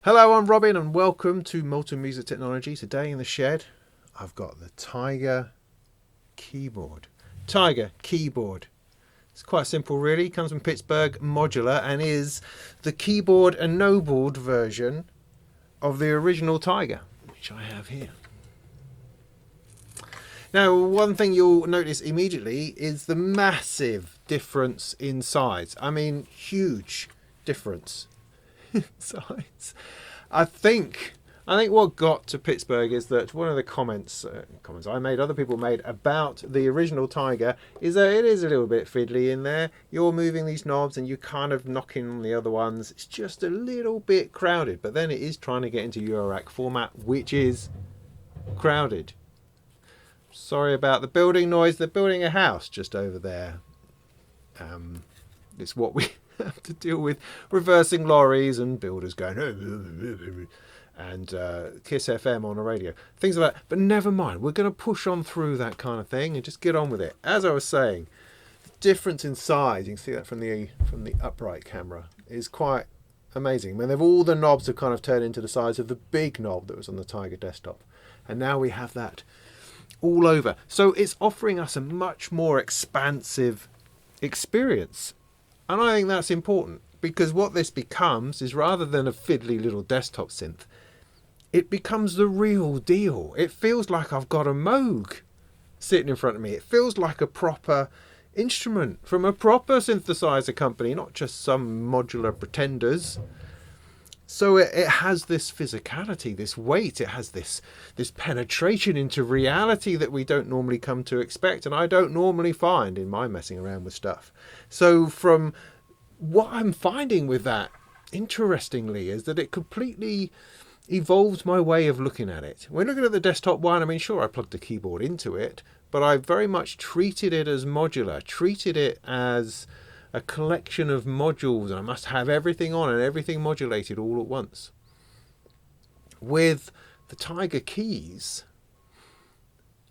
Hello, I'm Robin and welcome to Molten Music Technology. Today in the shed, I've got the Taiga Keyboard. Taiga Keyboard. It's quite simple really. It comes from Pittsburgh Modular and is the keyboard ennobled version of the original Taiga, which I have here. Now, one thing you'll notice immediately is the massive difference in size. I mean, huge difference in size. I think what got to Pittsburgh is that one of the comments I made, other people made about the original Taiga, is that it is a little bit fiddly in there. You're moving these knobs and you're kind of knocking on the other ones. It's just a little bit crowded, but then it is trying to get into Eurorack format, which is crowded. Sorry about the building noise. They're building a house just over there. It's what we have to deal with, reversing lorries and builders going and Kiss FM on the radio, things like that. But never mind, we're going to push on through that kind of thing and just get on with it. As I was saying, the difference in size, you can see that from the upright camera, is quite amazing. I mean, all the knobs have kind of turned into the size of the big knob that was on the Taiga desktop, and now we have that all over. So it's offering us a much more expansive experience. And I think that's important, because what this becomes is, rather than a fiddly little desktop synth, it becomes the real deal. It feels like I've got a Moog sitting in front of me. It feels like a proper instrument from a proper synthesizer company, not just some modular pretenders. So it has this physicality, this weight, it has this penetration into reality that we don't normally come to expect, and I don't normally find in my messing around with stuff. So from what I'm finding with that, interestingly, is that it completely evolved my way of looking at it. When looking at the desktop one, I mean, sure, I plugged the keyboard into it, but I very much treated it as modular, treated it as a collection of modules, and I must have everything on and everything modulated all at once. With the Taiga keys,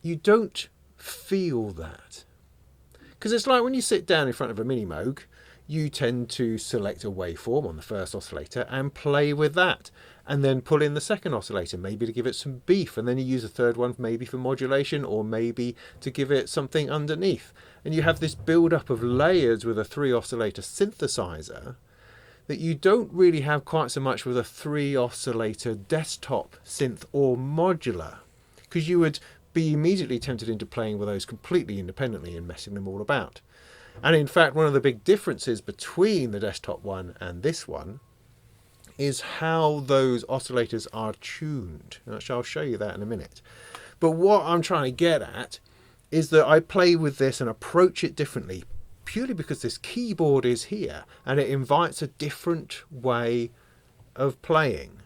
you don't feel that. Because it's like when you sit down in front of a mini Moog, you tend to select a waveform on the first oscillator and play with that, and then pull in the second oscillator, maybe to give it some beef, and then you use a third one maybe for modulation, or maybe to give it something underneath. And you have this build-up of layers with a 3-oscillator synthesizer that you don't really have quite so much with a 3-oscillator desktop synth or modular, because you would be immediately tempted into playing with those completely independently and messing them all about. And in fact, one of the big differences between the desktop one and this one is how those oscillators are tuned. And I'll show you that in a minute. But what I'm trying to get at is that I play with this and approach it differently, purely because this keyboard is here and it invites a different way of playing.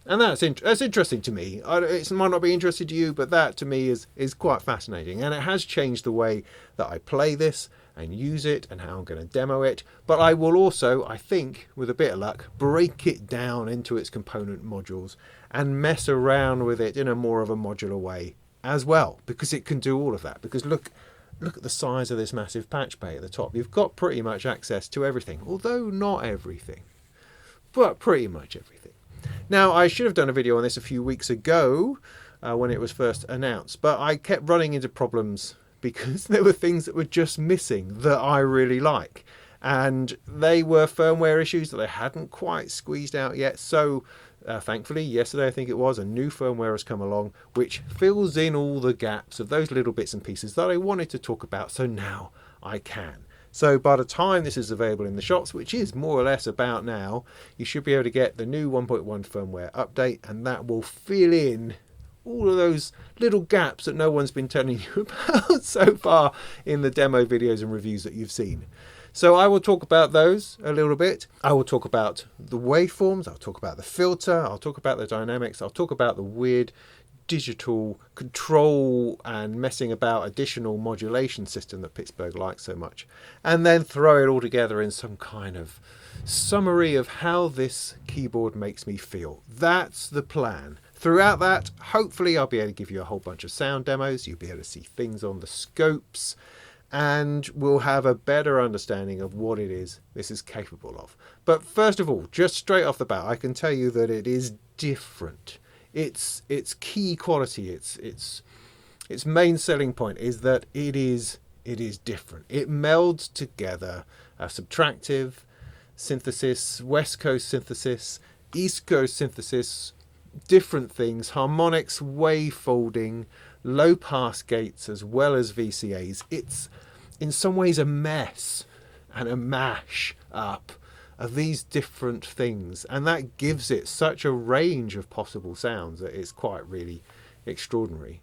And that's interesting to me. It might not be interesting to you, but that to me is quite fascinating. And it has changed the way that I play this and use it and how I'm going to demo it. But I will also, I think, with a bit of luck, break it down into its component modules and mess around with it in a more of a modular way as well, because it can do all of that. Because look at the size of this massive patch bay at the top. You've got pretty much access to everything, although not everything, but pretty much everything. Now, I should have done a video on this a few weeks ago when it was first announced, but I kept running into problems because there were things that were just missing that I really like. And they were firmware issues that I hadn't quite squeezed out yet. So thankfully, yesterday I think it was, a new firmware has come along which fills in all the gaps of those little bits and pieces that I wanted to talk about. So now I can. So by the time this is available in the shops, which is more or less about now, you should be able to get the new 1.1 firmware update, and that will fill in all of those little gaps that no one's been telling you about so far in the demo videos and reviews that you've seen. So I will talk about those a little bit. I will talk about the waveforms, I'll talk about the filter, I'll talk about the dynamics, I'll talk about the weird digital control and messing about additional modulation system that Pittsburgh likes so much, and then throw it all together in some kind of summary of how this keyboard makes me feel. That's the plan. Throughout that, hopefully I'll be able to give you a whole bunch of sound demos. You'll be able to see things on the scopes, and we'll have a better understanding of what it is this is capable of. But first of all, just straight off the bat, I can tell you that it is different. Its key quality, its main selling point is that it is different. It melds together a subtractive synthesis, West Coast synthesis, East Coast synthesis, different things, harmonics, wavefolding, low pass gates as well as VCAs. It's in some ways a mess and a mash up of these different things, and that gives it such a range of possible sounds that it's quite really extraordinary.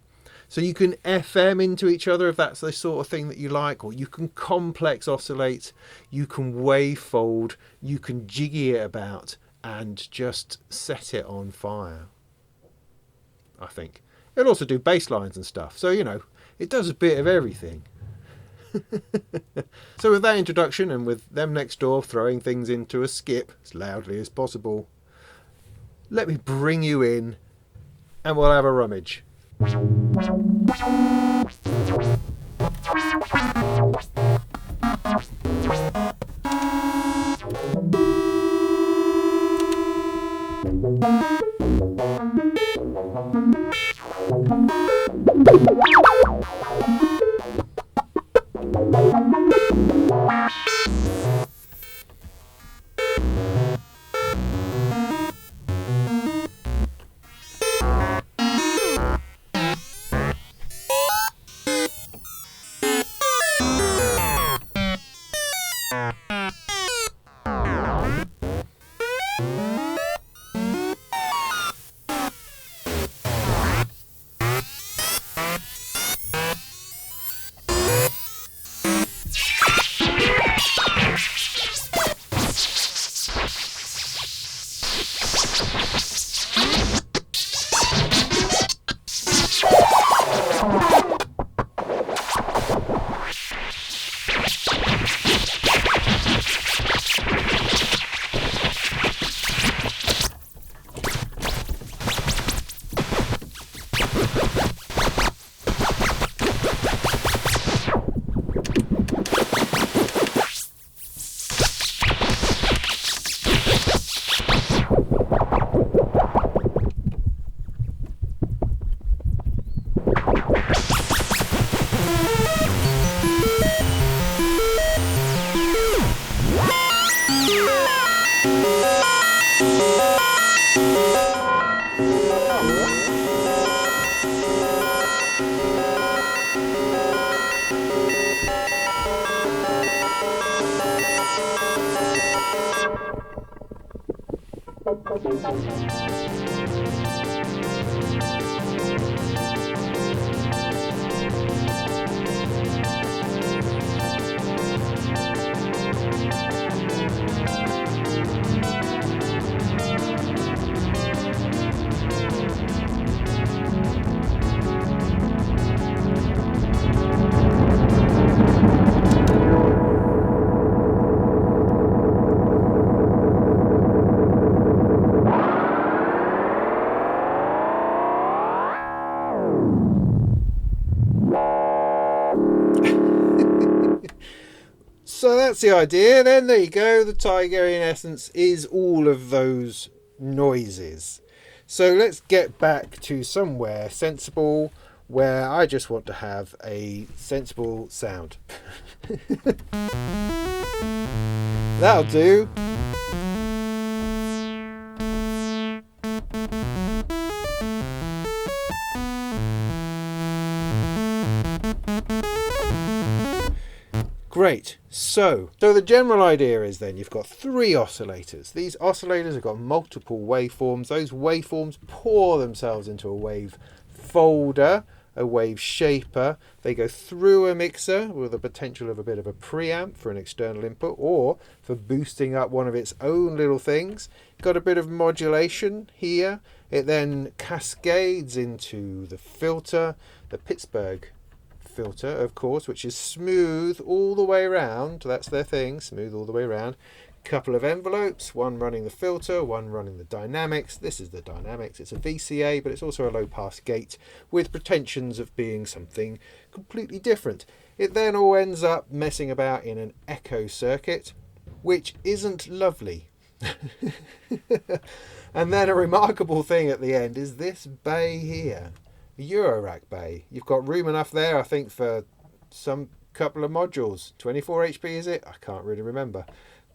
So you can FM into each other if that's the sort of thing that you like, or you can complex oscillate, you can wavefold, you can jiggy it about and just set it on fire, I think. It'll also do bass lines and stuff, so it does a bit of everything. So with that introduction, and with them next door throwing things into a skip as loudly as possible, let me bring you in and we'll have a rummage. So that's the idea. Then there you go. The Taiga in essence is all of those noises. So let's get back to somewhere sensible where I just want to have a sensible sound. That'll do. Great. So the general idea is then you've got three oscillators. These oscillators have got multiple waveforms. Those waveforms pour themselves into a wave folder, a wave shaper. They go through a mixer with the potential of a bit of a preamp for an external input or for boosting up one of its own little things. Got a bit of modulation here. It then cascades into the filter, the Pittsburgh filter, of course, which is smooth all the way around. That's their thing, smooth all the way around. couple of envelopes, one running the filter, one running the dynamics. This is the dynamics. It's a VCA, but it's also a low pass gate with pretensions of being something completely different. It then all ends up messing about in an echo circuit, which isn't lovely. And then a remarkable thing at the end is this bay here, a Eurorack bay. You've got room enough there, I think, for some couple of modules. 24 HP is it? I can't really remember.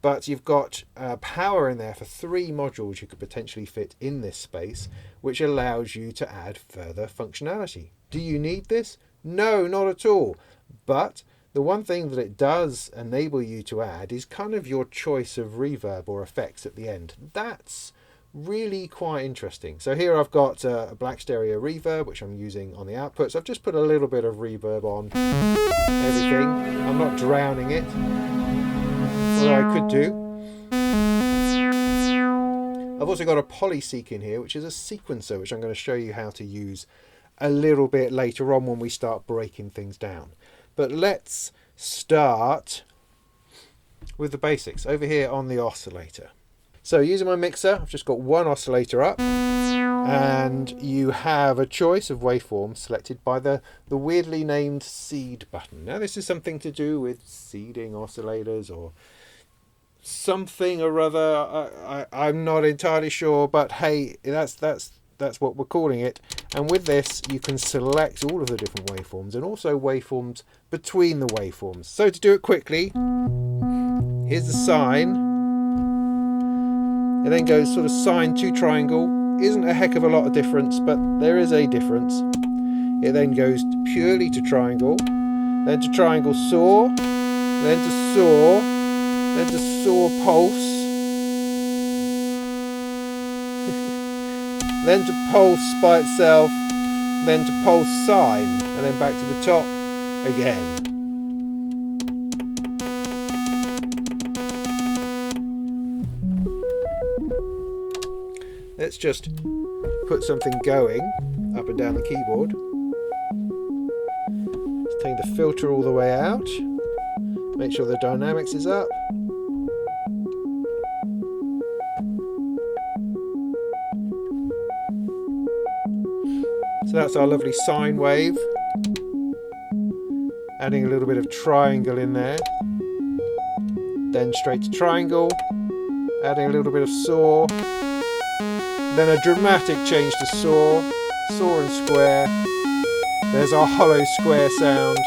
But you've got power in there for 3 modules you could potentially fit in this space, which allows you to add further functionality. Do you need this? No, not at all. But the one thing that it does enable you to add is kind of your choice of reverb or effects at the end. That's really quite interesting. So here I've got a black stereo reverb, which I'm using on the outputs. I've just put a little bit of reverb on everything. I'm not drowning it, although I could do. I've also got a PolySEQ in here, which is a sequencer, which I'm going to show you how to use a little bit later on when we start breaking things down. But let's start with the basics over here on the oscillator. So using my mixer, I've just got one oscillator up, and you have a choice of waveforms selected by the weirdly named seed button. Now this is something to do with seeding oscillators or something or other. I'm not entirely sure, but hey, that's what we're calling it. And with this, you can select all of the different waveforms and also waveforms between the waveforms. So to do it quickly, here's the sine. It then goes sort of sine to triangle. Isn't a heck of a lot of difference, but there is a difference. It then goes purely to triangle, then to triangle saw, then to saw, then to saw pulse, then to pulse by itself, then to pulse sine, and then back to the top again. Let's just put something going up and down the keyboard. Let's take the filter all the way out. Make sure the dynamics is up. So that's our lovely sine wave. Adding a little bit of triangle in there. Then straight to triangle. Adding a little bit of saw. Then a dramatic change to saw and square. There's our hollow square sound,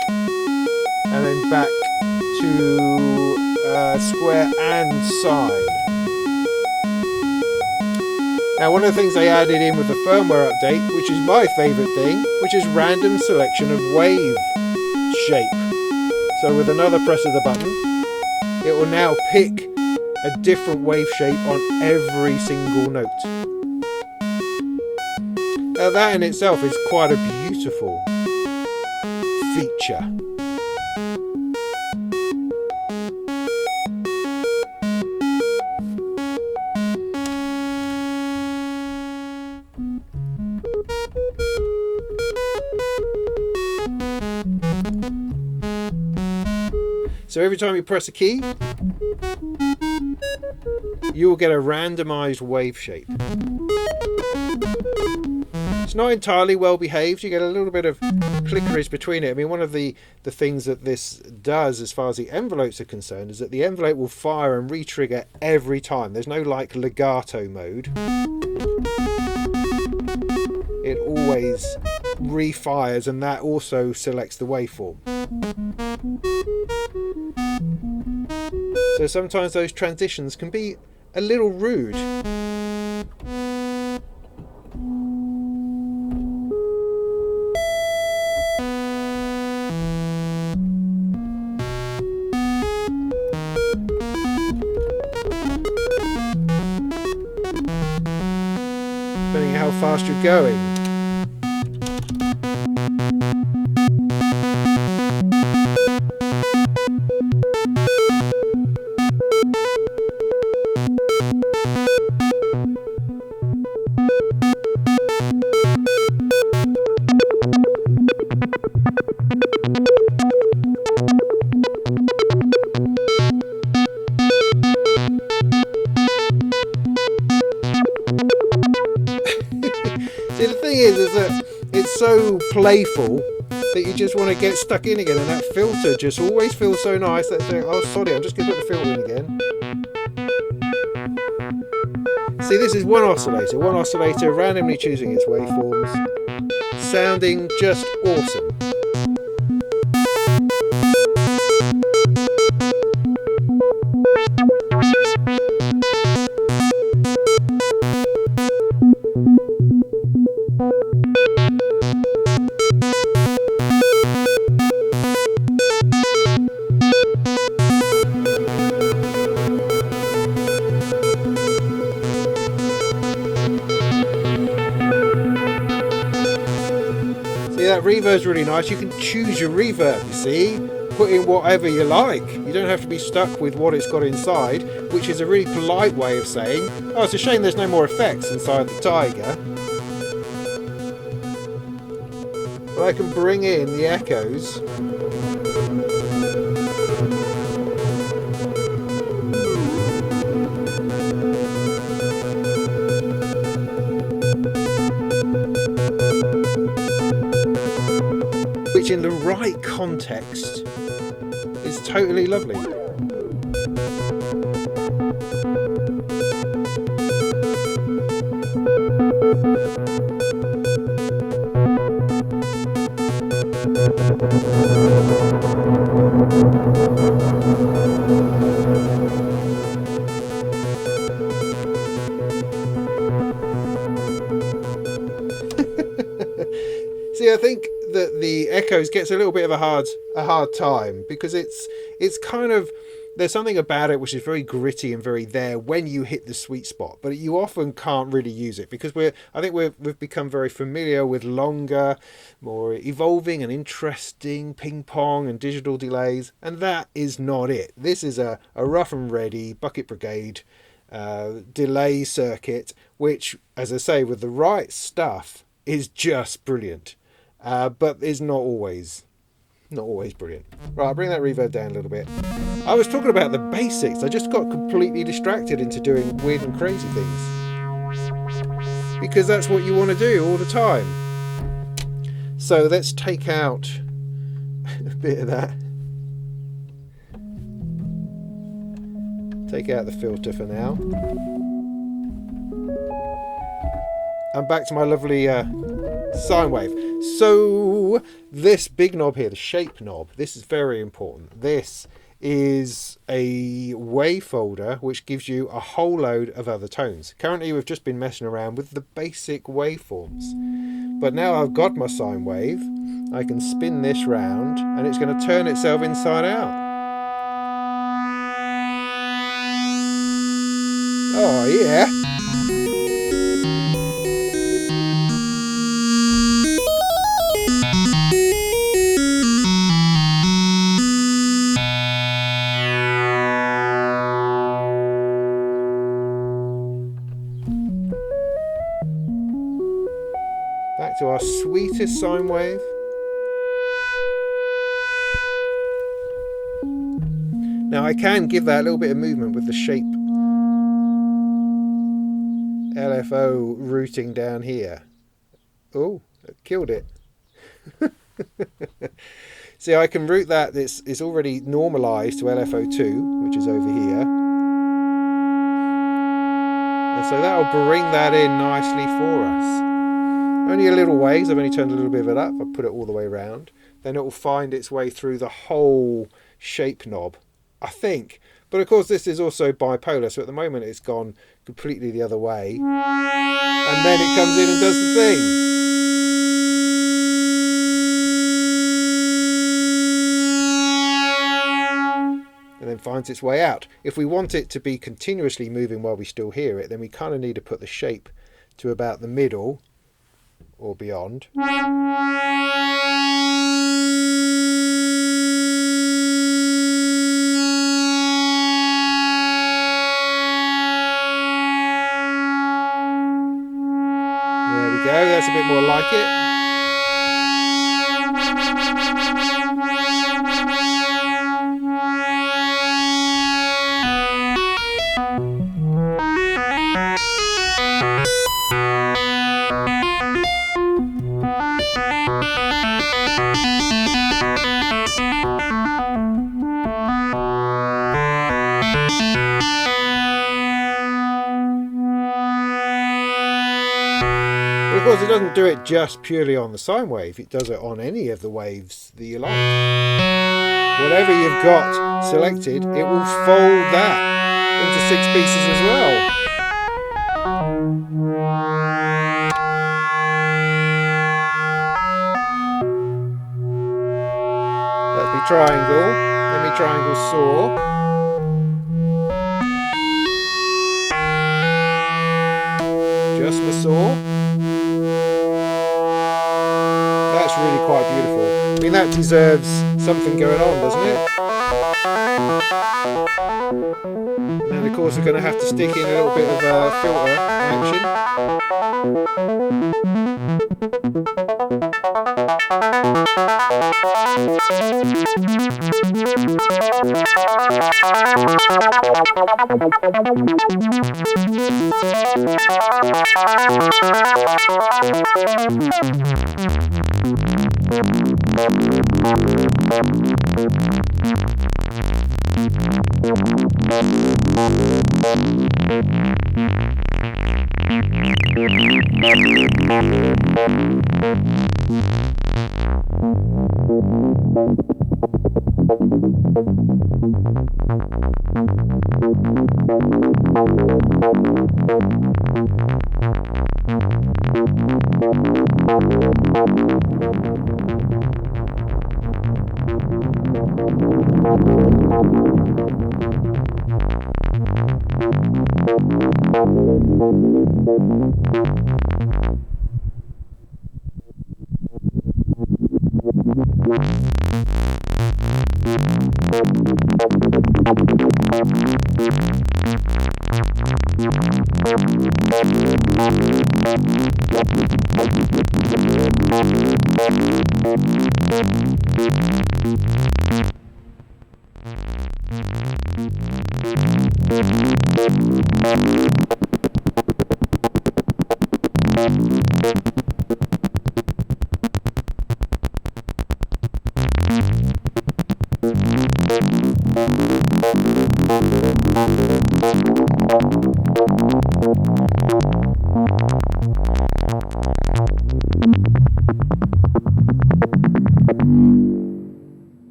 and then back to square and sine. Now one of the things they added in with the firmware update, which is my favourite thing, which is random selection of wave shape. So with another press of the button, it will now pick a different wave shape on every single note. Now that in itself is quite a beautiful feature. So every time you press a key, you will get a randomized wave shape. It's not entirely well behaved. You get a little bit of clickerage between it. I mean, one of the things that this does as far as the envelopes are concerned is that the envelope will fire and re-trigger every time. There's no like legato mode. It always refires, and that also selects the waveform. So sometimes those transitions can be a little rude. Depending on how fast you're going. See, the thing is that it's so playful that you just want to get stuck in again, and that filter just always feels so nice that you think, oh sorry, I'm just going to put the filter in again. See, this is one oscillator randomly choosing its waveforms, sounding just awesome. That reverb's really nice. You can choose your reverb, you see, put in whatever you like. You don't have to be stuck with what it's got inside, which is a really polite way of saying, oh, it's a shame there's no more effects inside the Taiga. But I can bring in the echoes. Which in the right context is totally lovely. See, I think that the echoes gets a little bit of a hard time because it's kind of, there's something about it which is very gritty and very there when you hit the sweet spot, but you often can't really use it because I think we've become very familiar with longer, more evolving and interesting ping pong and digital delays, and that is not it. This is a rough and ready bucket brigade delay circuit, which, as I say, with the right stuff is just brilliant. But it's not always brilliant. Right, I'll bring that reverb down a little bit. I was talking about the basics. I just got completely distracted into doing weird and crazy things. Because that's what you want to do all the time. So let's take out a bit of that. Take out the filter for now. I'm back to my lovely sine wave. So this big knob here, the shape knob, this is very important. This is a wavefolder which gives you a whole load of other tones. Currently we've just been messing around with the basic waveforms, but now I've got my sine wave, I can spin this round and it's going to turn itself inside out. Oh yeah. Back to our sweetest sine wave. Now I can give that a little bit of movement with the shape LFO routing down here. Oh, killed it. See, I can route that. It's already normalized to LFO2, which is over here. And so that'll bring that in nicely for us. Only a little ways. I've only turned a little bit of it up. I've put it all the way around. Then it will find its way through the whole shape knob, I think. But of course this is also bipolar, so at the moment it's gone completely the other way. And then it comes in and does the thing. And then finds its way out. If we want it to be continuously moving while we still hear it, then we kind of need to put the shape to about the middle or beyond. That's a bit more like it. But of course, it doesn't do it just purely on the sine wave. It does it on any of the waves that you like. Whatever you've got selected, it will fold that into 6 pieces as well. Let me triangle. Let me triangle saw. Just my saw. That's really quite beautiful. I mean, that deserves something going on, doesn't it? And then of course we're going to have to stick in a little bit of filter action.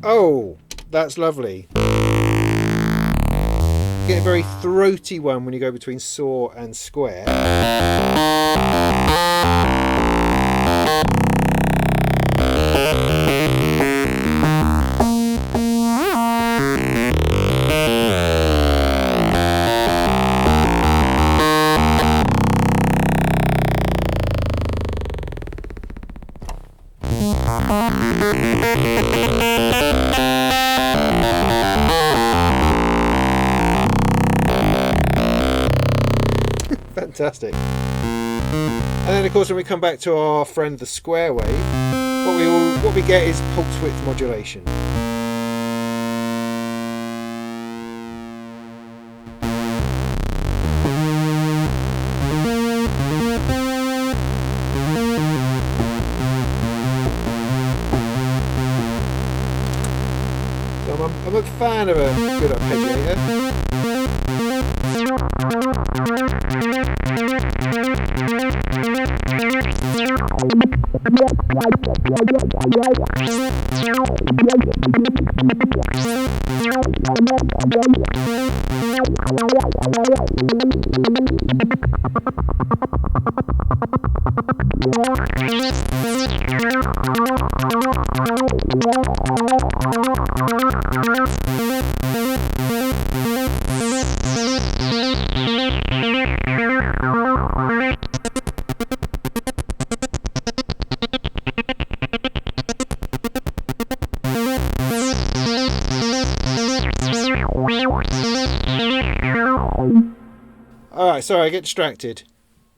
Oh, that's lovely. You get a very throaty one when you go between saw and square. Fantastic. And then of course when we come back to our friend the square wave, what we get is pulse width modulation. So I'm a fan of a good arpeggiator. Alright, sorry, I get distracted.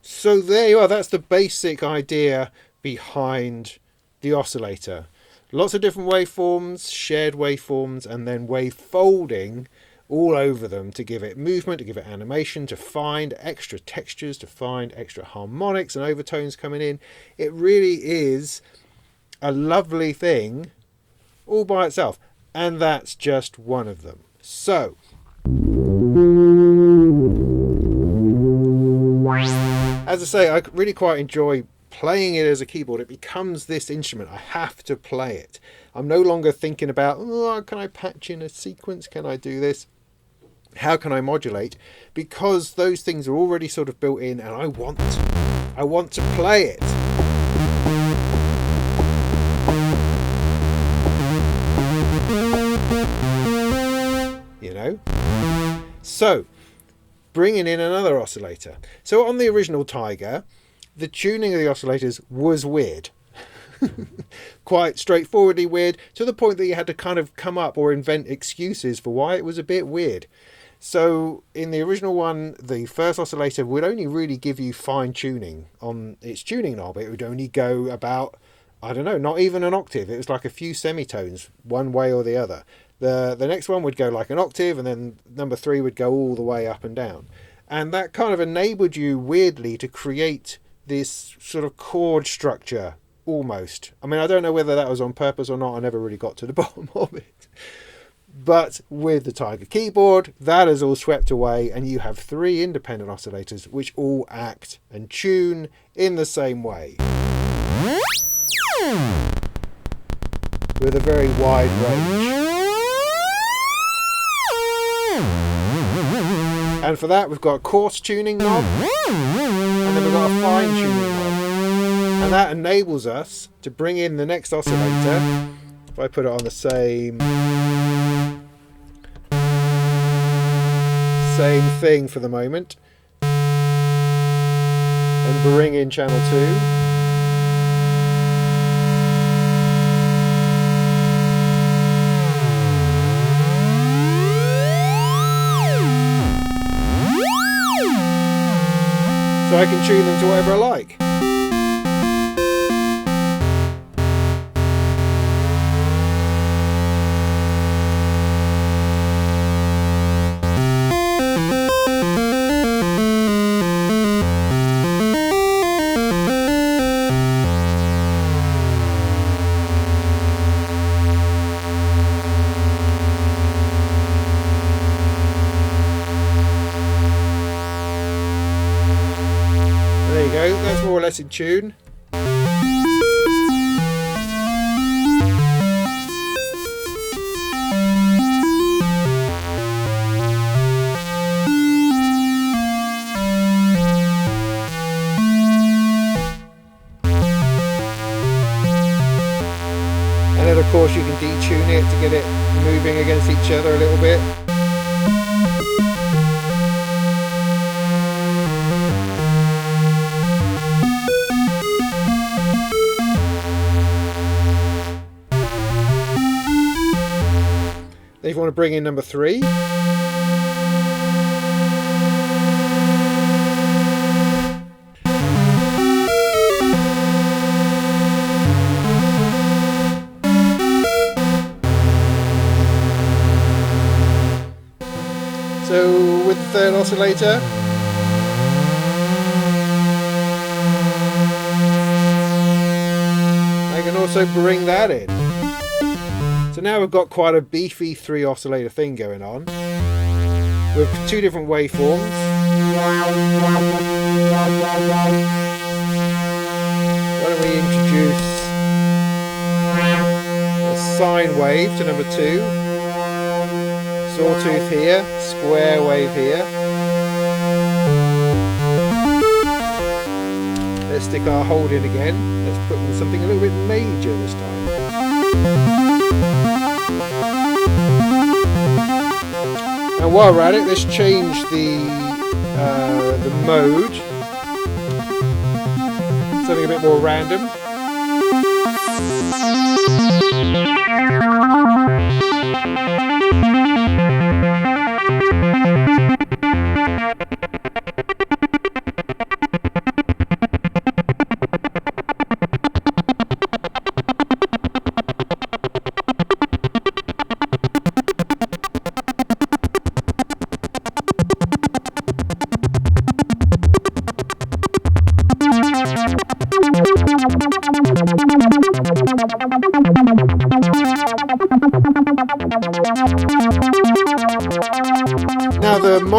So there you are, that's the basic idea behind the oscillator. Lots of different waveforms, shared waveforms, and then wavefolding, all over them to give it movement, to give it animation, to find extra textures, to find extra harmonics and overtones coming in. It really is a lovely thing all by itself, and that's just one of them. So as I say, I really quite enjoy playing it as a keyboard. It becomes this instrument. I have to play it. I'm no longer thinking about, oh, can I patch in a sequence? Can I do this? How can I modulate? Because those things are already sort of built in, and I want to play it. You know? So, bringing in another oscillator. So on the original Taiga, the tuning of the oscillators was weird. Quite straightforwardly weird, to the point that you had to kind of come up or invent excuses for why it was a bit weird. So in the original one, the first oscillator would only really give you fine tuning on its tuning knob. It would only go about, I don't know, not even an octave. It was like a few semitones one way or the other. The next one would go like an octave, and then number 3 would go all the way up and down. And that kind of enabled you weirdly to create this sort of chord structure almost. I mean, I don't know whether that was on purpose or not. I never really got to the bottom of it. But with the Taiga Keyboard, that is all swept away, and you have 3 independent oscillators which all act and tune in the same way, with a very wide range. And for that, we've got a coarse tuning knob, and then we've got a fine tuning knob. And that enables us to bring in the next oscillator. If I put it on the same thing for the moment, and bring in channel 2. So I can tune them to whatever I like. That's more or less in tune. And then of course you can detune it to get it moving against each other a little bit. Then if you want to bring in number 3, so with the third oscillator, I can also bring that in. So now we've got quite a beefy 3 oscillator thing going on with 2 different waveforms. Why don't we introduce a sine wave to number 2, sawtooth here, square wave here. Let's stick our hold in again. Let's put in something a little bit major this time. And while we're at it, let's change the mode. Something a bit more random.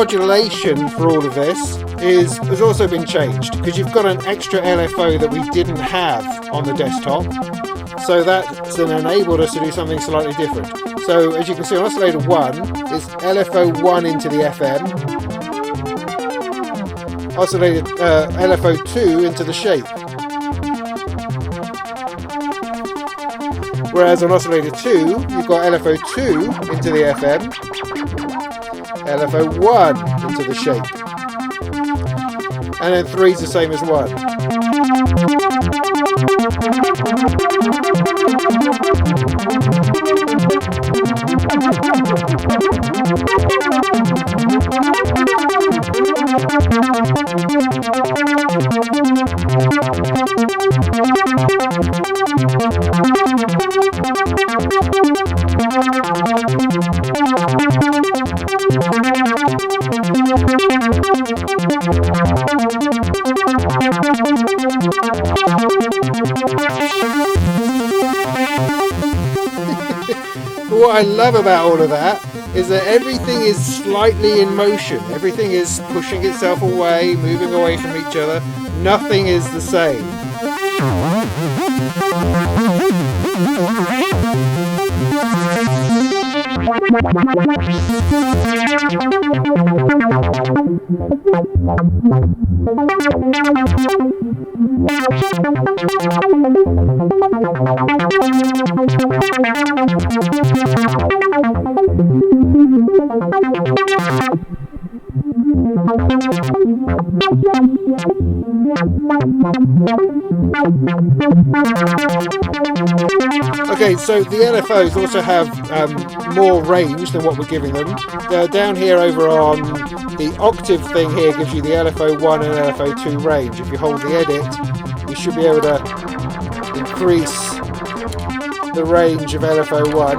modulation for all of this has also been changed, because you've got an extra LFO that we didn't have on the desktop. So that's enabled us to do something slightly different. So as you can see on oscillator 1, it's LFO 1 into the FM. Oscillator LFO 2 into the shape. Whereas on oscillator 2, you've got LFO 2 into the FM, LFO 1 into the shape. And then 3 is the same as 1. What I love about all of that is that everything is slightly in motion. Everything is pushing itself away, moving away from each other. Nothing is the same. Okay, so the LFOs also have more range than what we're giving them. Down here over on the octave thing here gives you the LFO 1 and LFO 2 range. If you hold the edit, you should be able to increase the range of LFO 1.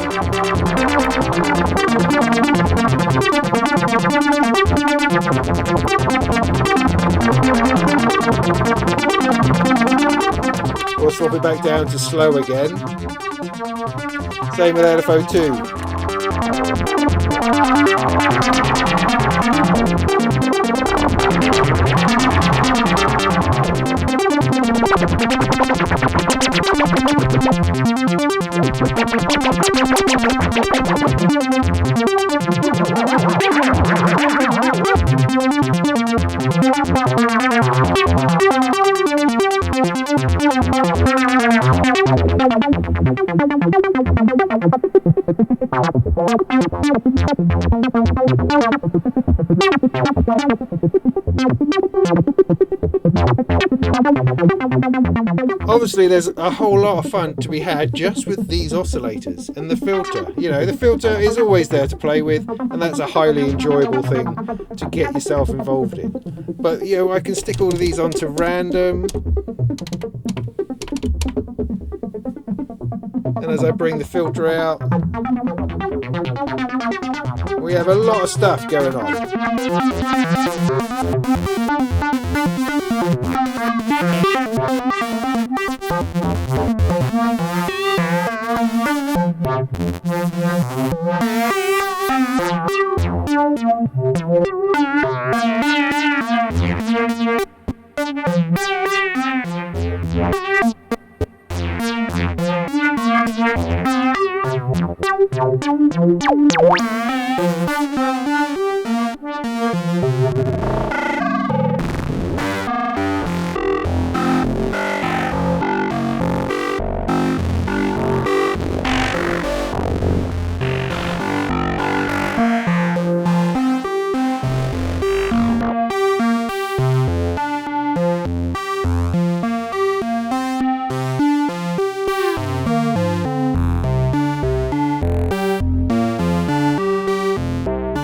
We'll swap it back down to slow again. Same with LFO 2. Obviously there's a whole lot of fun to be had just with these oscillators and the filter. You know, the filter is always there to play with, and that's a highly enjoyable thing to get yourself involved in. But you know, I can stick all of these onto random, and as I bring the filter out, we have a lot of stuff going on.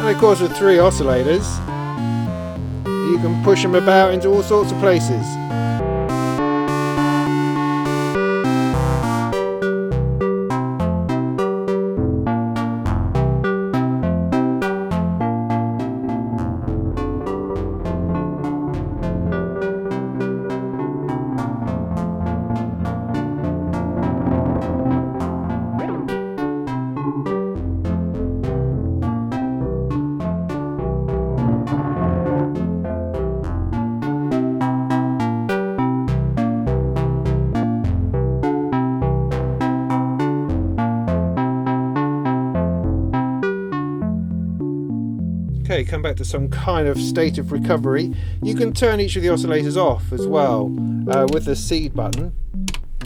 Of course, with 3 oscillators, you can push them about into all sorts of places. Okay, come back to some kind of state of recovery. You can turn each of the oscillators off as well with the seed button.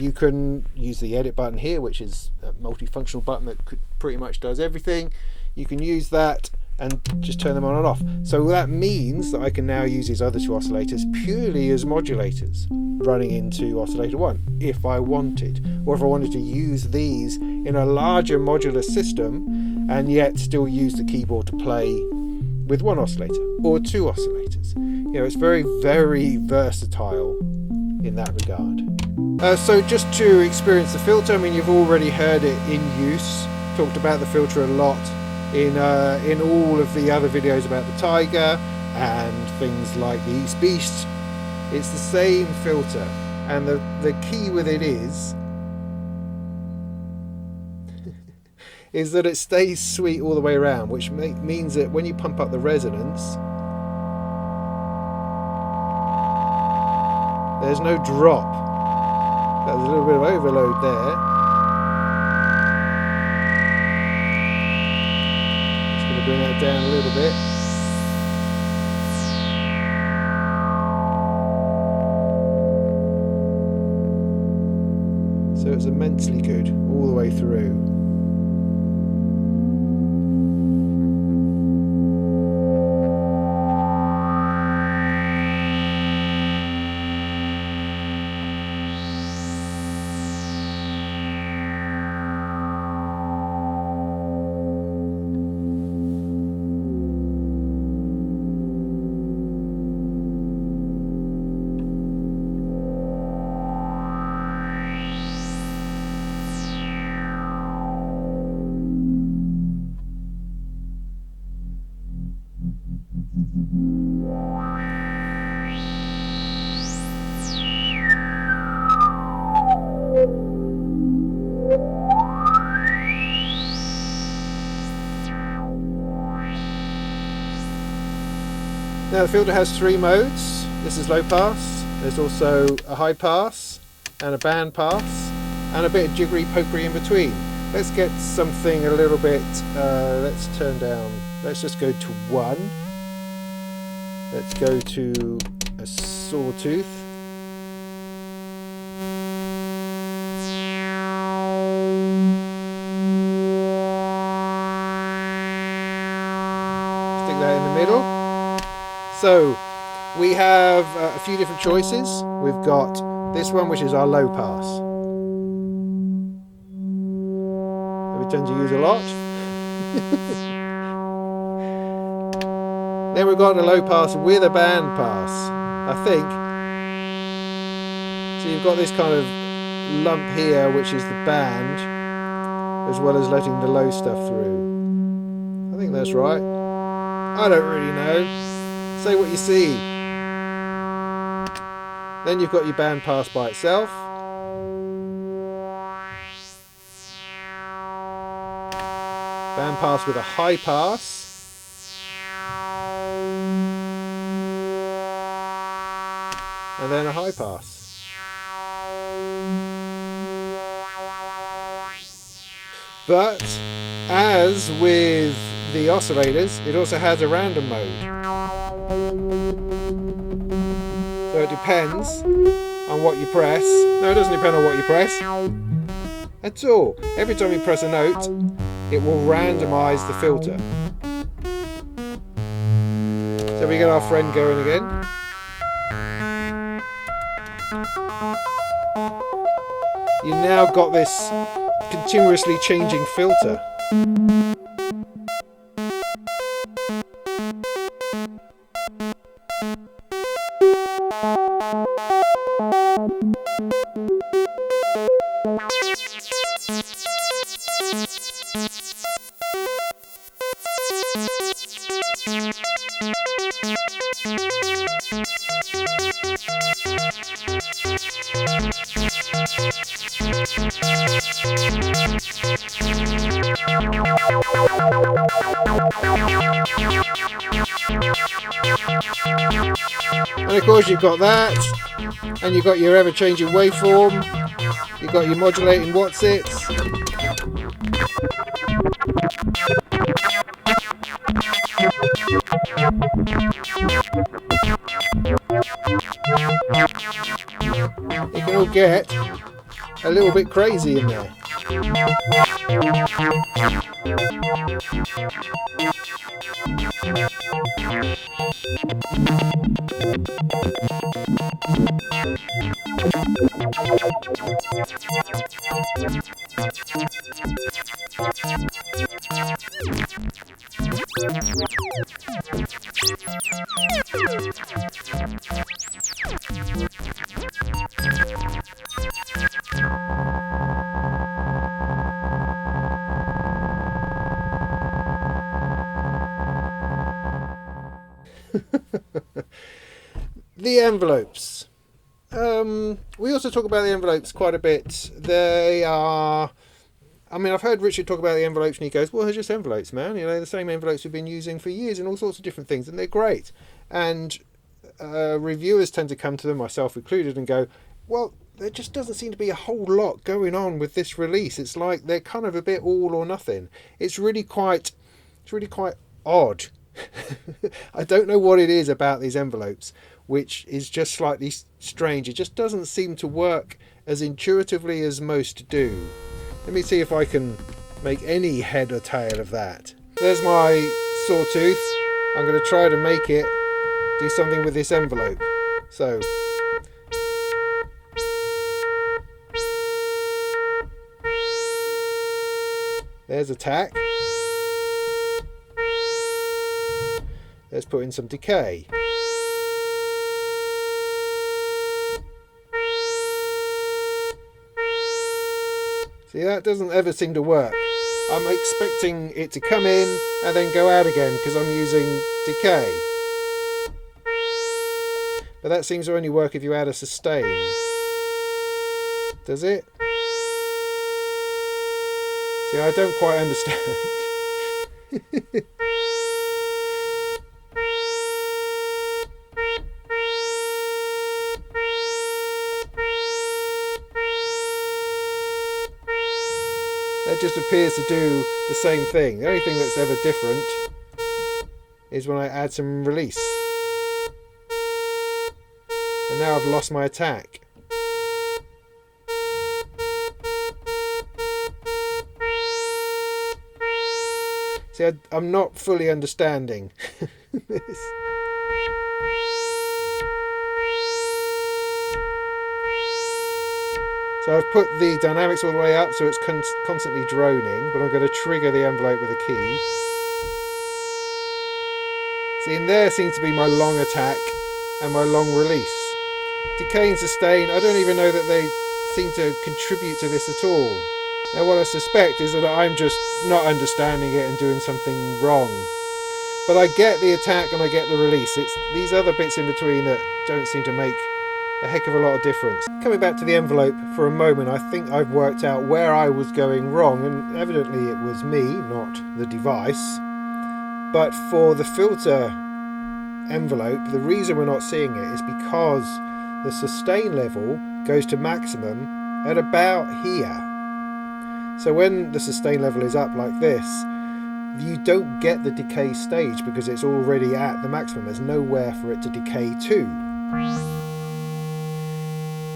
You can use the edit button here, which is a multifunctional button that pretty much does everything. You can use that and just turn them on and off. So that means that I can now use these other two oscillators purely as modulators running into oscillator 1 if I wanted, or if I wanted to use these in a larger modular system and yet still use the keyboard to play with one oscillator or two oscillators. You know, it's very, very versatile in that regard. So just to experience the filter, I mean, you've already heard it in use, talked about the filter a lot in all of the other videos about the Taiga and things like the East Beast. It's the same filter, and the key with it is that it stays sweet all the way around, which means that when you pump up the resonance, there's no drop. There's a little bit of overload there. Just going to bring that down a little bit. So it's immensely good all the way through. Now the filter has three modes. This is low pass, there's also a high pass and a band pass and a bit of jiggery pokery in between. Let's get something a little bit, let's turn down, let's just go to 1. Let's go to a sawtooth. Stick that in the middle. So we have a few different choices. We've got this one, which is our low pass. That we tend to use a lot. Then we've got a low pass with a band pass, I think. So you've got this kind of lump here, which is the band, as well as letting the low stuff through. I think that's right. I don't really know. Say what you see. Then you've got your band pass by itself. Band pass with a high pass. And then a high pass. But as with the oscillators, it also has a random mode. So it depends on what you press. No, it doesn't depend on what you press at all. Every time you press a note, it will randomize the filter. So we get our friend going again. You've now got this continuously changing filter. And of course you've got that, and you've got your ever-changing waveform, you've got your modulating whatsits. It can all get a little bit crazy in there. The envelopes. We also talk about the envelopes quite a bit. They are... I mean, I've heard Richard talk about the envelopes and he goes, well, they're just envelopes, man. You know, the same envelopes we've been using for years and all sorts of different things, and they're great. And reviewers tend to come to them, myself included, and go, well, there just doesn't seem to be a whole lot going on with this release. It's like they're kind of a bit all or nothing. It's really quite odd. I don't know what it is about these envelopes, which is just slightly strange. It just doesn't seem to work as intuitively as most do. Let me see if I can make any head or tail of that. There's my sawtooth. I'm going to try to make it do something with this envelope. So, there's attack. Let's put in some decay. See, that doesn't ever seem to work. I'm expecting it to come in and then go out again because I'm using decay. But that seems to only work if you add a sustain. Does it? See, I don't quite understand. It just appears to do the same thing. The only thing that's ever different is when I add some release. And now I've lost my attack. See, I'm not fully understanding this. So I've put the dynamics all the way up so it's constantly droning, but I'm going to trigger the envelope with a key. See, in there seems to be my long attack and my long release. Decay and sustain, I don't even know that they seem to contribute to this at all. Now what I suspect is that I'm just not understanding it and doing something wrong. But I get the attack and I get the release. It's these other bits in between that don't seem to make a heck of a lot of difference. Coming back to the envelope for a moment, I think I've worked out where I was going wrong, and evidently it was me, not the device. But for the filter envelope, the reason we're not seeing it is because the sustain level goes to maximum at about here. So when the sustain level is up like this, you don't get the decay stage because it's already at the maximum. There's nowhere for it to decay to.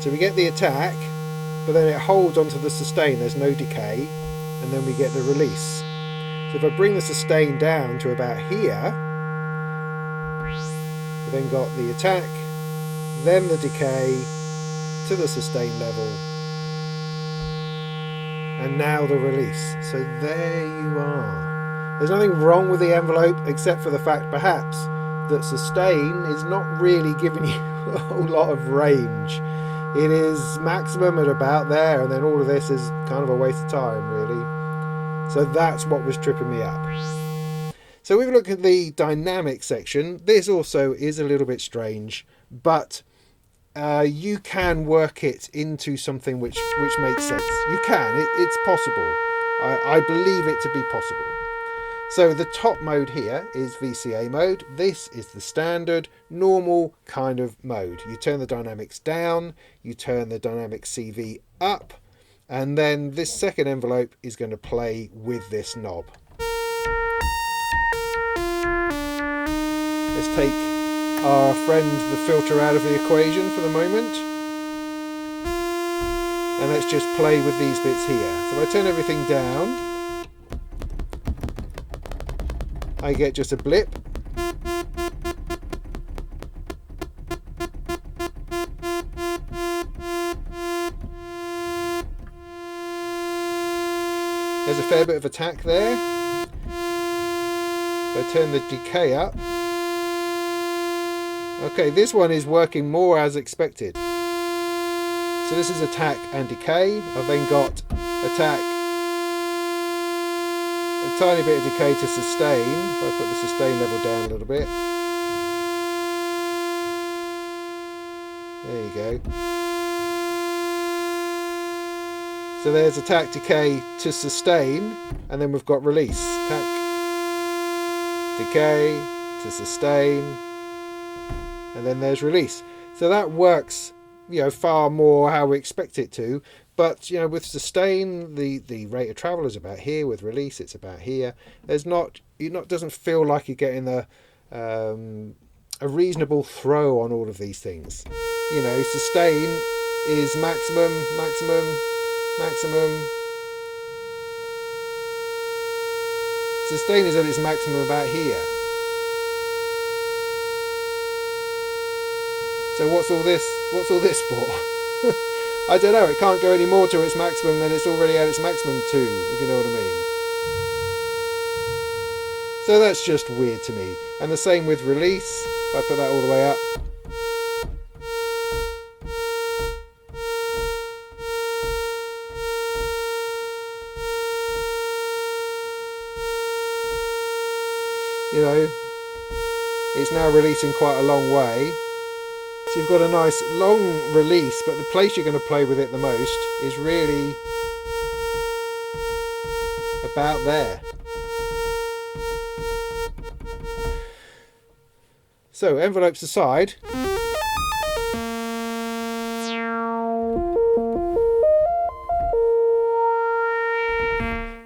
So we get the attack, but then it holds onto the sustain, there's no decay, and then we get the release. So if I bring the sustain down to about here, we then got the attack, then the decay to the sustain level, and now the release. So there you are. There's nothing wrong with the envelope except for the fact perhaps that sustain is not really giving you a whole lot of range. It is maximum at about there, and then all of this is kind of a waste of time, really. So that's what was tripping me up. So we've looked at the dynamic section. This also is a little bit strange, but you can work it into something which makes sense. You can. It's possible. I believe it to be possible. So the top mode here is VCA mode. This is the standard, normal kind of mode. You turn the dynamics down, you turn the dynamic CV up, and then this second envelope is going to play with this knob. Let's take our friend the filter out of the equation for the moment. And let's just play with these bits here. So if I turn everything down, I get just a blip. There's a fair bit of attack there. If I turn the decay up, okay, this one is working more as expected. So this is attack and decay. I've then got attack, a tiny bit of decay to sustain. If I put the sustain level down a little bit. There you go. So there's attack, decay to sustain, and then we've got release. Attack, decay to sustain, and then there's release. So that works, you know, far more how we expect it to. But, you know, with sustain, the rate of travel is about here. With release, it's about here. There's not, doesn't feel like you're getting a reasonable throw on all of these things. You know, sustain is maximum, maximum, maximum. Sustain is at its maximum about here. So what's all this? What's all this for? I don't know. It can't go any more to its maximum than it's already at its maximum to, if you know what I mean. So that's just weird to me. And the same with release. If I put that all the way up. You know, it's now releasing quite a long way. So you've got a nice long release, but the place you're going to play with it the most is really about there. So envelopes aside,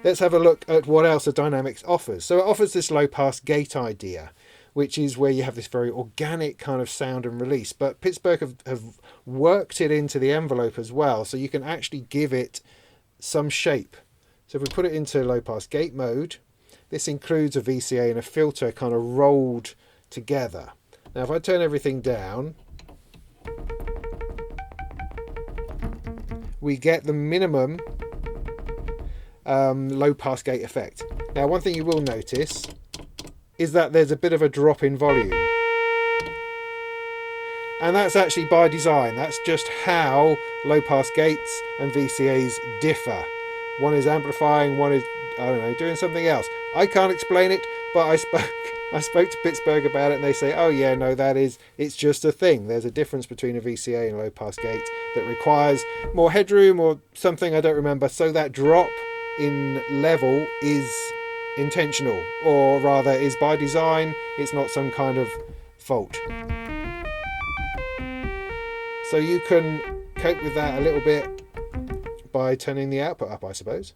let's have a look at what else the Dynamics offers. So it offers this low pass gate idea, which is where you have this very organic kind of sound and release. But Pittsburgh have worked it into the envelope as well, so you can actually give it some shape. So if we put it into low pass gate mode, this includes a VCA and a filter kind of rolled together. Now if I turn everything down, we get the minimum low pass gate effect. Now one thing you will notice is that there's a bit of a drop in volume, and that's actually by design. That's just how low pass gates and VCAs differ. One is amplifying, one is, I don't know, doing something else. I can't explain it, but I spoke to Pittsburgh about it, and they say, oh yeah, no, it's just a thing. There's a difference between a VCA and a low pass gate that requires more headroom or something, I don't remember. So that drop in level is intentional, or rather is by design. It's not some kind of fault. So you can cope with that a little bit by turning the output up, I suppose.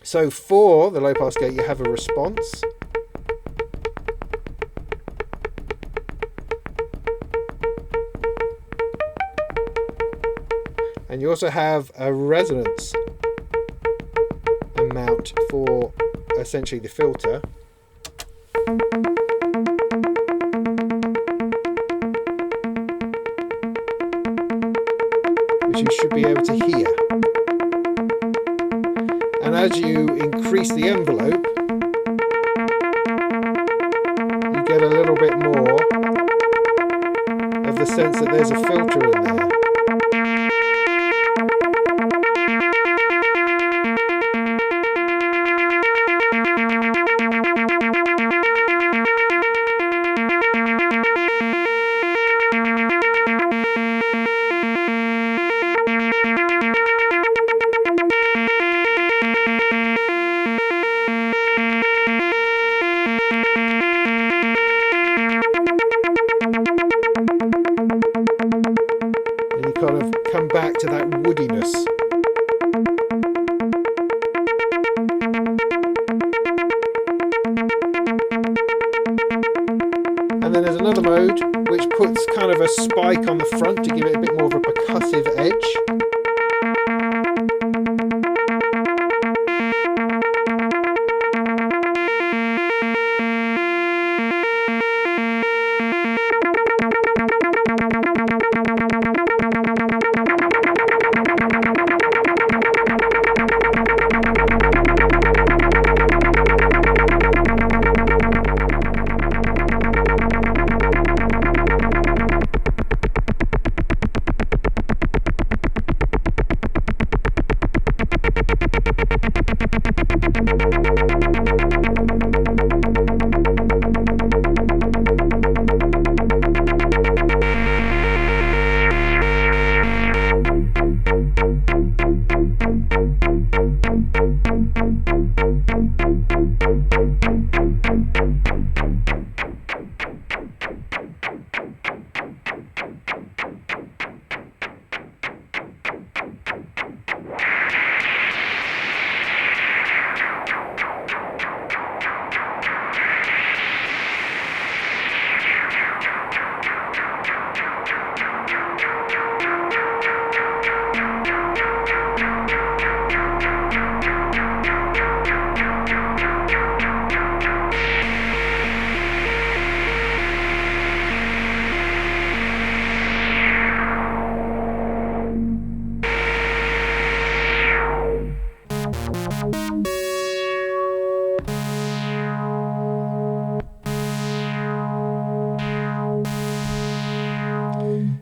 So for the low pass gate you have a response, and you also have a resonance amount for essentially the filter. Which you should be able to hear. And as you increase the envelope, you get a little bit more of the sense that there's a filter in there. Back to that woodiness. another mode which puts kind of a spike on the front to give it a bit more of a percussive edge.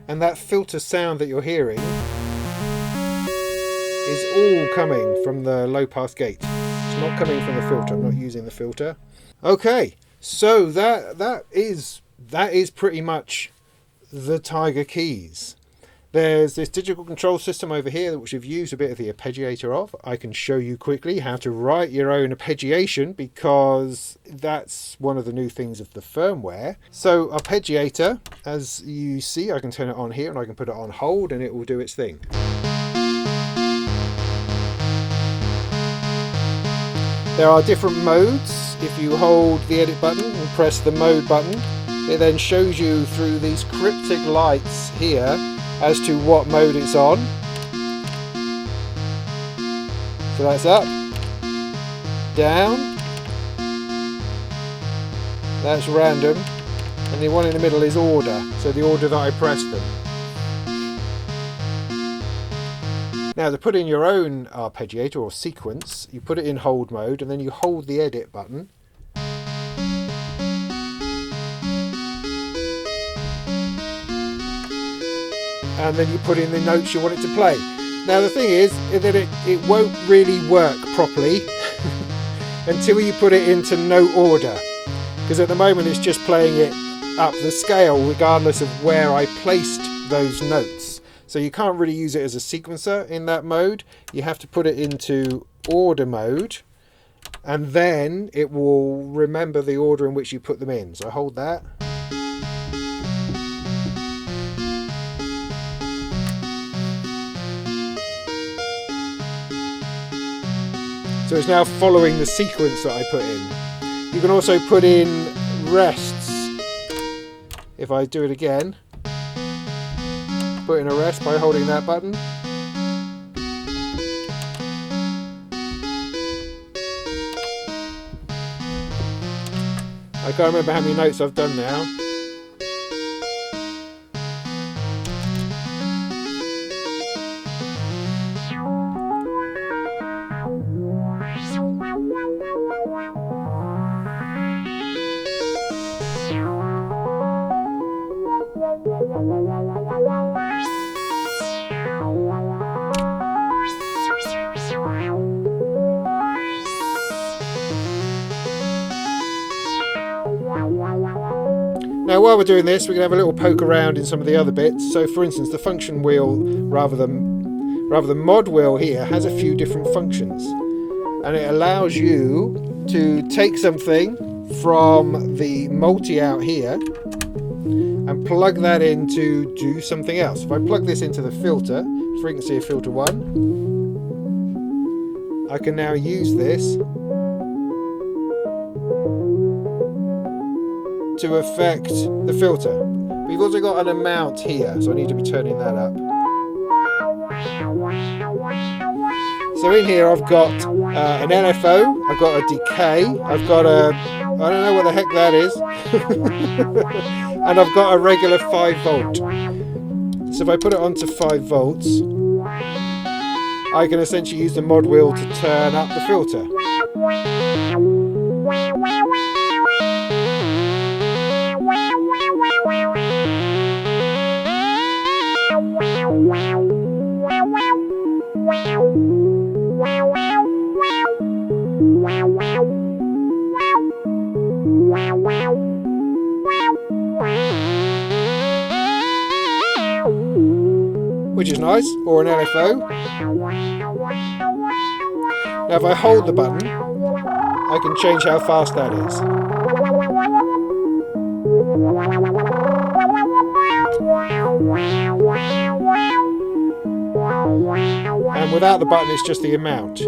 And that filter sound that you're hearing is all coming from the low pass gate. It's not coming from the filter. I'm not using the filter. Okay, so that is pretty much the Taiga keys. There's this digital control system over here which we've used a bit of the arpeggiator of. I can show you quickly how to write your own arpeggiation because that's one of the new things of the firmware. So arpeggiator, as you see, I can turn it on here and I can put it on hold and it will do its thing. There are different modes. If you hold the edit button and press the mode button, it then shows you through these cryptic lights here as to what mode it's on. So that's up, down, that's random, and the one in the middle is order, so the order that I pressed them. Now to put in your own arpeggiator or sequence, you put it in hold mode and then you hold the edit button. And then you put in the notes you want it to play. Now the thing is that it won't really work properly until you put it into note order, because at the moment it's just playing it up the scale regardless of where I placed those notes. So you can't really use it as a sequencer in that mode. You have to put it into order mode and then it will remember the order in which you put them in. So I hold that. So it's now following the sequence that I put in. You can also put in rests. If I do it again, put in a rest by holding that button. I can't remember how many notes I've done now. Now while we're doing this, we're going to have a little poke around in some of the other bits. So for instance, the function wheel, rather than mod wheel here, has a few different functions. And it allows you to take something from the multi-out here and plug that in to do something else. If I plug this into the filter, frequency of filter 1, I can now use this to affect the filter. We've also got an amount here, so I need to be turning that up. So in here I've got an LFO, I've got a decay, I've got a, I don't know what the heck that is, and I've got a regular 5 volt. So if I put it onto 5 volts, I can essentially use the mod wheel to turn up the filter. Which is nice, or an LFO. Now if I hold the button, I can change how fast that is. And without the button, it's just the amount.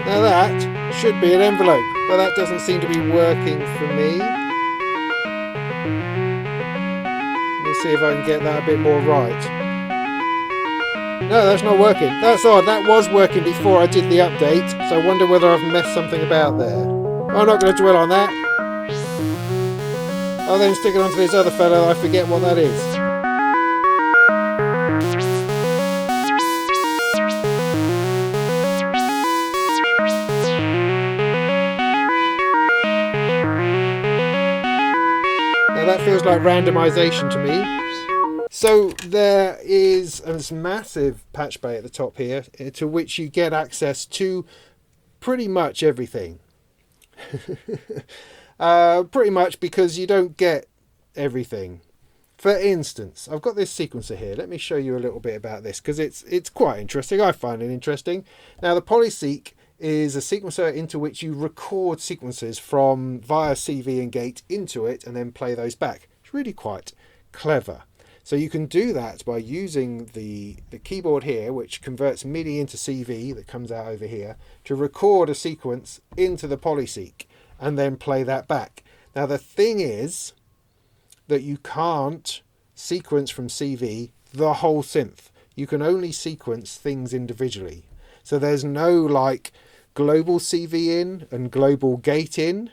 Now that should be an envelope, but that doesn't seem to be working for me. Let me see if I can get that a bit more right. No, that's not working. That's odd. That was working before I did the update, so I wonder whether I've messed something about there. I'm not going to dwell on that. I'll then stick it onto this other fellow. I forget what that is. Now that feels like randomization to me. So there is this massive patch bay at the top here, to which you get access to pretty much everything. Pretty much, because you don't get everything. For instance, I've got this sequencer here. Let me show you a little bit about this, because it's quite interesting. I find it interesting. Now the PolySEQ is a sequencer into which you record sequences from via CV and gate into it and then play those back. It's really quite clever. So you can do that by using the keyboard here, which converts MIDI into CV that comes out over here, to record a sequence into the PolySEQ and then play that back. Now the thing is that you can't sequence from CV the whole synth. You can only sequence things individually. So there's no like global CV in and global gate in.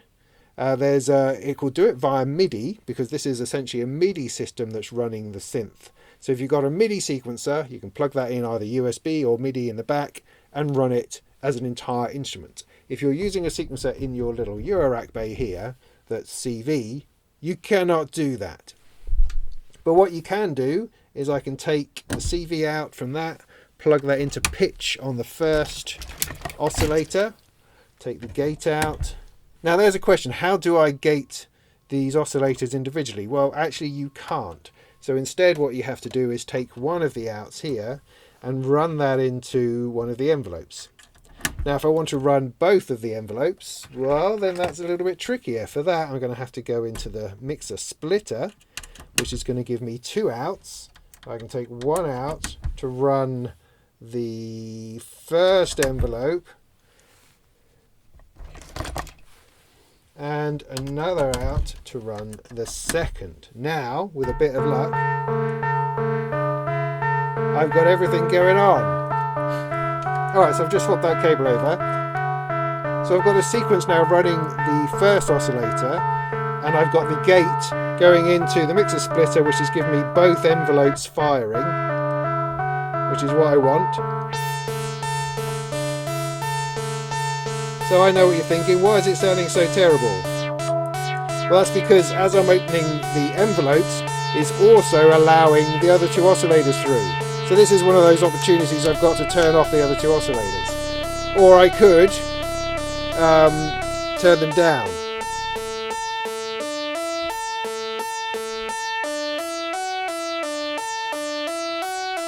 It will do it via MIDI, because this is essentially a MIDI system that's running the synth. So if you've got a MIDI sequencer, you can plug that in either USB or MIDI in the back and run it as an entire instrument. If you're using a sequencer in your little Eurorack bay here that's CV, you cannot do that. But what you can do is I can take the CV out from that, plug that into pitch on the first oscillator, take the gate out. Now there's a question, how do I gate these oscillators individually? Well, actually you can't. So instead what you have to do is take one of the outs here and run that into one of the envelopes. Now if I want to run both of the envelopes, well then that's a little bit trickier. For that I'm going to have to go into the mixer splitter, which is going to give me 2 outs. I can take one out to run the first envelope, and another out to run the second. Now, with a bit of luck, I've got everything going on. Alright, so I've just swapped that cable over. So I've got a sequence now running the first oscillator, and I've got the gate going into the mixer splitter, which is giving me both envelopes firing, which is what I want. So I know what you're thinking, why is it sounding so terrible? Well, that's because as I'm opening the envelopes, it's also allowing the other 2 oscillators through. So this is one of those opportunities I've got to turn off the other 2 oscillators. Or I could turn them down.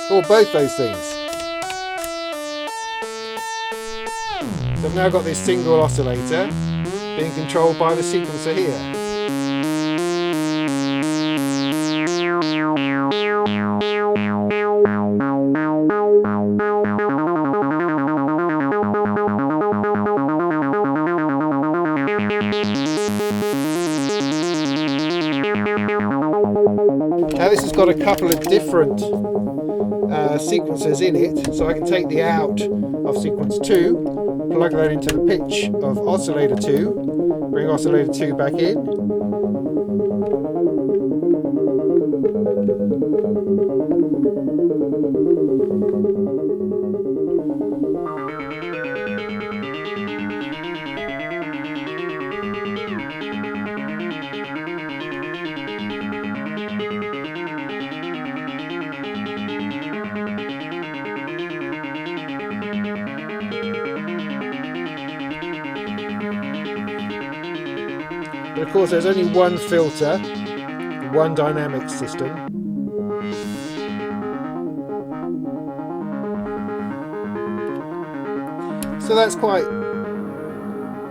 Or both those things. So I've now got this single oscillator, being controlled by the sequencer here. Now this has got a couple of different sequencers in it, so I can take the out of sequence 2, plug that into the pitch of oscillator 2, bring oscillator 2 back in. But of course there's only one filter, one dynamic system. So that's quite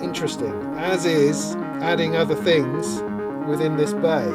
interesting, as is adding other things within this bay.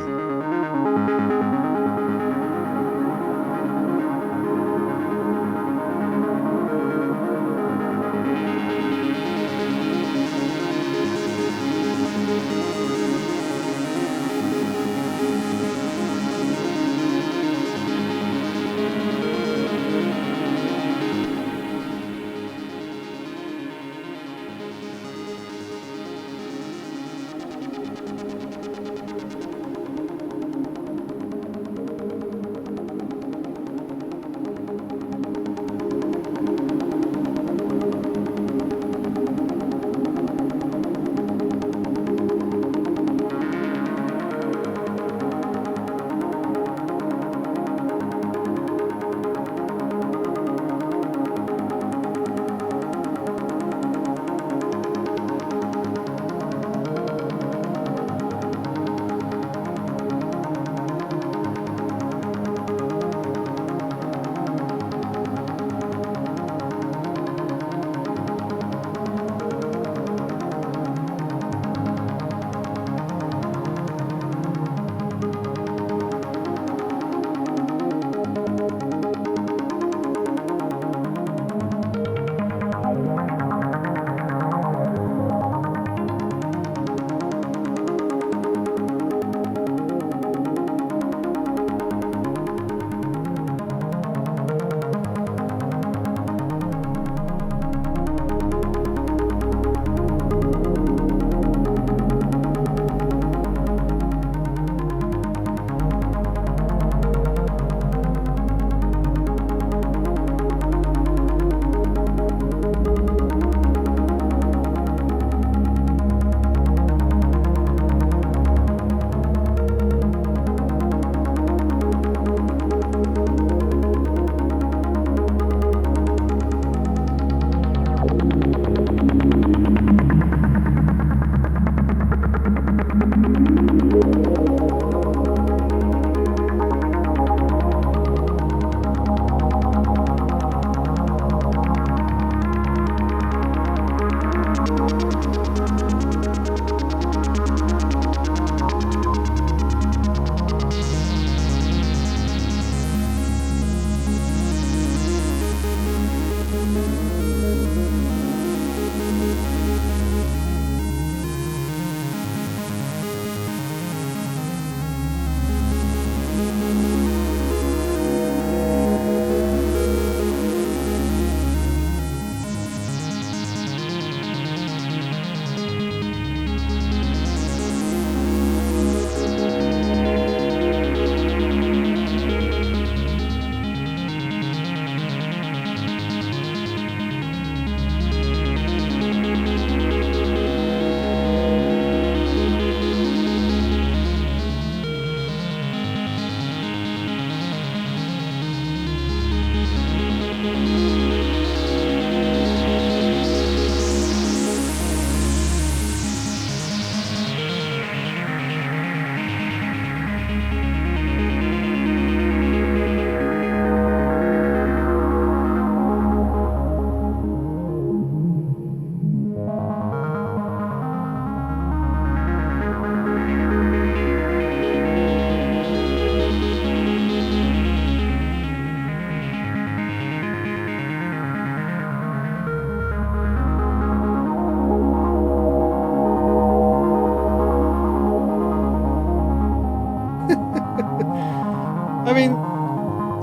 I mean,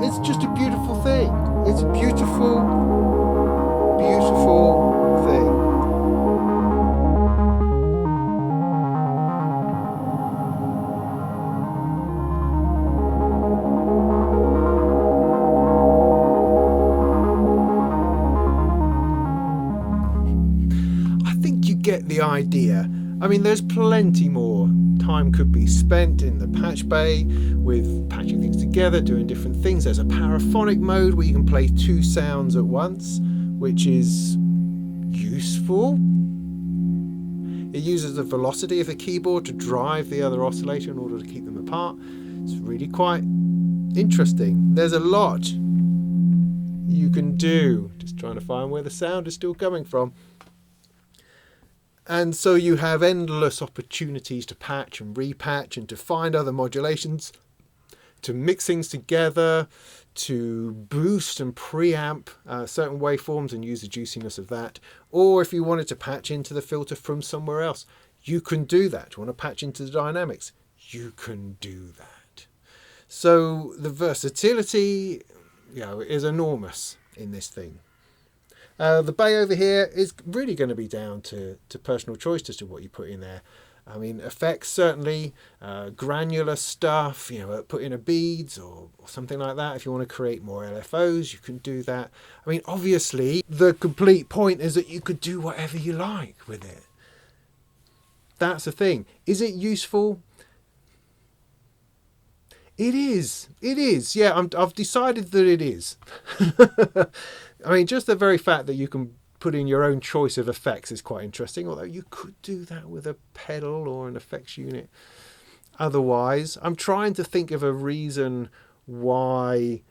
it's just a beautiful thing. It's a beautiful, beautiful thing. I think you get the idea. I mean, there's plenty more time could be spent in the patch bay with patching things together, doing different things. There's a paraphonic mode where you can play two sounds at once, which is useful. It uses the velocity of the keyboard to drive the other oscillator in order to keep them apart. It's really quite interesting. There's a lot you can do. Just trying to find where the sound is still coming from. And so you have endless opportunities to patch and repatch and to find other modulations, to mix things together, to boost and preamp certain waveforms and use the juiciness of that. Or if you wanted to patch into the filter from somewhere else, you can do that. You want to patch into the dynamics, you can do that. So the versatility, is enormous in this thing. The bay over here is really going to be down to personal choice as to what you put in there. I mean, effects certainly, granular stuff, put in a beads or something like that. If you want to create more LFOs, you can do that. I mean, obviously, the complete point is that you could do whatever you like with it. That's the thing. Is it useful? It is. It is. Yeah, I've decided that it is. I mean, just the very fact that you can put in your own choice of effects is quite interesting, although you could do that with a pedal or an effects unit. Otherwise, I'm trying to think of a reason why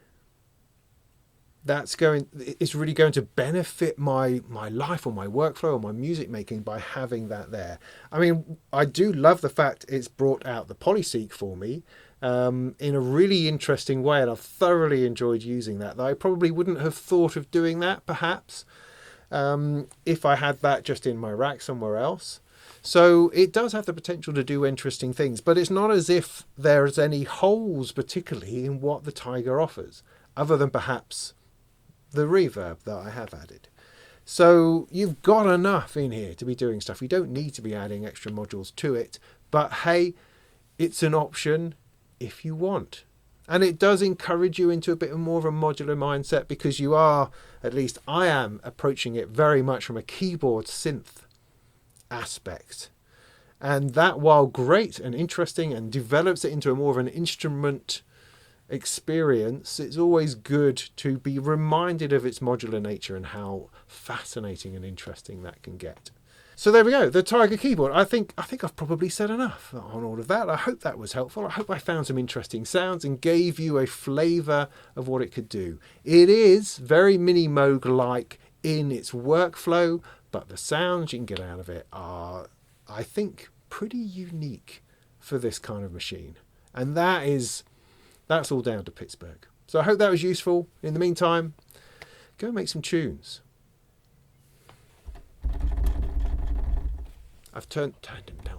it's really going to benefit my life or my workflow or my music making by having that there. I mean, I do love the fact it's brought out the PolySEQ for me in a really interesting way, and I've thoroughly enjoyed using that. Though I probably wouldn't have thought of doing that, perhaps, if I had that just in my rack somewhere else. So it does have the potential to do interesting things, but it's not as if there's any holes particularly in what the Taiga offers, other than perhaps the reverb that I have added. So you've got enough in here to be doing stuff. You don't need to be adding extra modules to it, but hey, it's an option if you want. And it does encourage you into a bit more of a modular mindset, because you are, at least I am, approaching it very much from a keyboard synth aspect. And that, while great and interesting and develops it into a more of an instrument experience, it's always good to be reminded of its modular nature and how fascinating and interesting that can get. So there we go, the Taiga Keyboard. I think I've probably said enough on all of that. I hope that was helpful. I hope I found some interesting sounds and gave you a flavour of what it could do. It is very Mini Moog-like in its workflow, but the sounds you can get out of it are, I think, pretty unique for this kind of machine. And that's all down to Pittsburgh. So I hope that was useful. In the meantime, go make some tunes. I've turned him down.